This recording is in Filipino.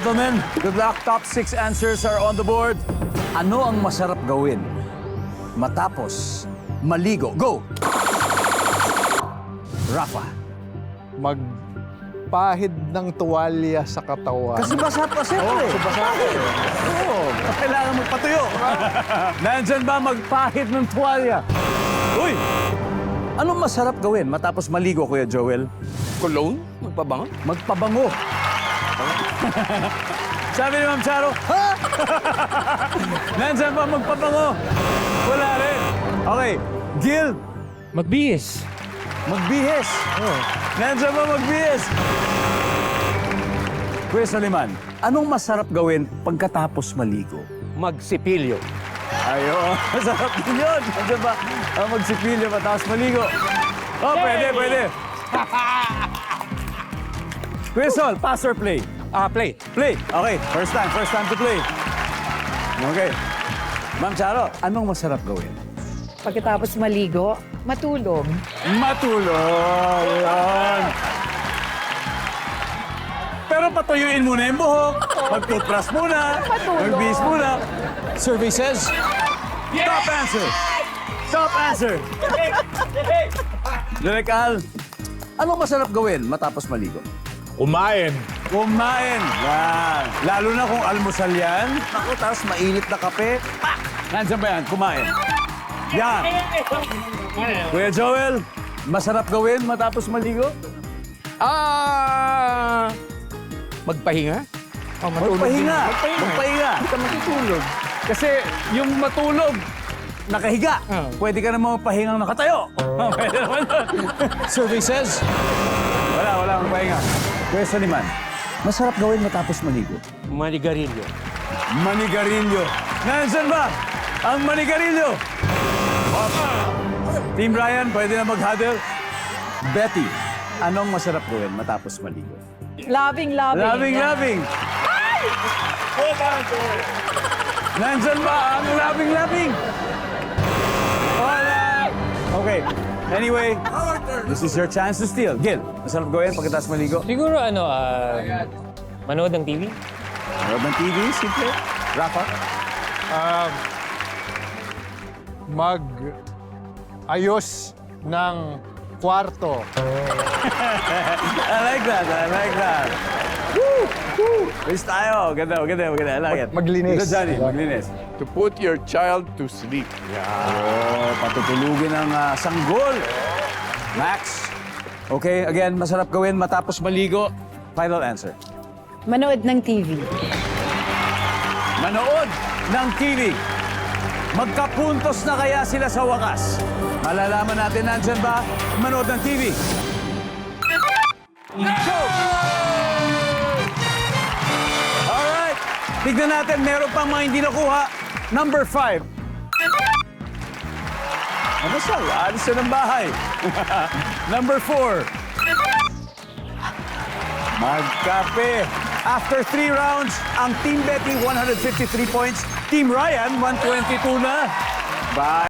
gentlemen, good luck. Top 6 answers are on the board. Ano ang masarap gawin matapos maligo? Go! Rafa. Magpahid ng tuwalya sa katawan. Kasi basa pa siyempre. Oo, basa ka eh. Oo, kailangan magpatuyo. Nandyan ba magpahid ng tuwalya? Uy! Anong masarap gawin matapos maligo, Kuya Joel? Cologne? Magpabango? Magpabango. Sabi ni Ma'am Charo, ha? Nandyan ba magpabango? Wala rin. Okay, Gil, Magbihis. magbihis. Nandyan ba magbihis? Kuya Soliman, anong masarap gawin pagkatapos maligo? Magsipilyo. Ayun, masarap din yun. Nandyan ba magsipilyo matapos maligo? Oh, pwede. Kuya Sol, pass or play? Play. Play. Okay, first time to play. Okay. Ma'am Charo, anong masarap gawin? Pagkatapos maligo, matulog. Matulog. Yan. Pero patuyuin muna yung buhok. Mag-toothbrush muna. Matulog. Mag-bis muna. Survey says, top answer. Top answer. Direk Al, anong masarap gawin matapos maligo? Kumain. Kumain. Yan. Lalo na kung almusal yan. Ako, tapos mainit na kape. Pak! Nandiyan ba yan? Kumain. Yan. Kuya Joel, masarap gawin matapos maligo? Magpahinga? Magpahinga. Magpahinga. Ka matutulog. Kasi yung matulog, nakahiga. Pwede ka namang magpahingang nakatayo. Pwede naman yun. Survey says, wala magpahinga. Kuya Soliman, masarap gawin matapos maligo? Manigarilyo. Manigarilyo. Nandiyan ba ang manigarilyo? Team Ryan, pwede na mag-huddle. Betty, anong masarap gawin matapos maligo? Loving. Loving. Nandiyan ba ang loving? Wala. Okay. Anyway, this is your chance to steal. Gil, masarap gawin pagkatapos maligo? Siguro manood ng TV. Manood ng TV, simple. Rafa? Mag-ayos ng kwarto. I like that. Woo! Ayos tayo. Ganda. I like it. Maglinis. Ito, Johnny, maglinis. To put your child to sleep. Oh, patutulugin ang sanggol. Max. Okay, again, masarap gawin matapos maligo. Final answer. Manood ng TV. Manood ng TV. Magkapuntos na kaya sila sa wakas? Malalaman natin nandyan ba manood ng TV? Go! Alright. Tignan natin, meron pang mga hindi nakuha. Number 5. Ano siya? Alis siya ng bahay. Number 4. Magkape. After 3 rounds, ang Team Betty 153 points. Team Ryan 122 na. Bye.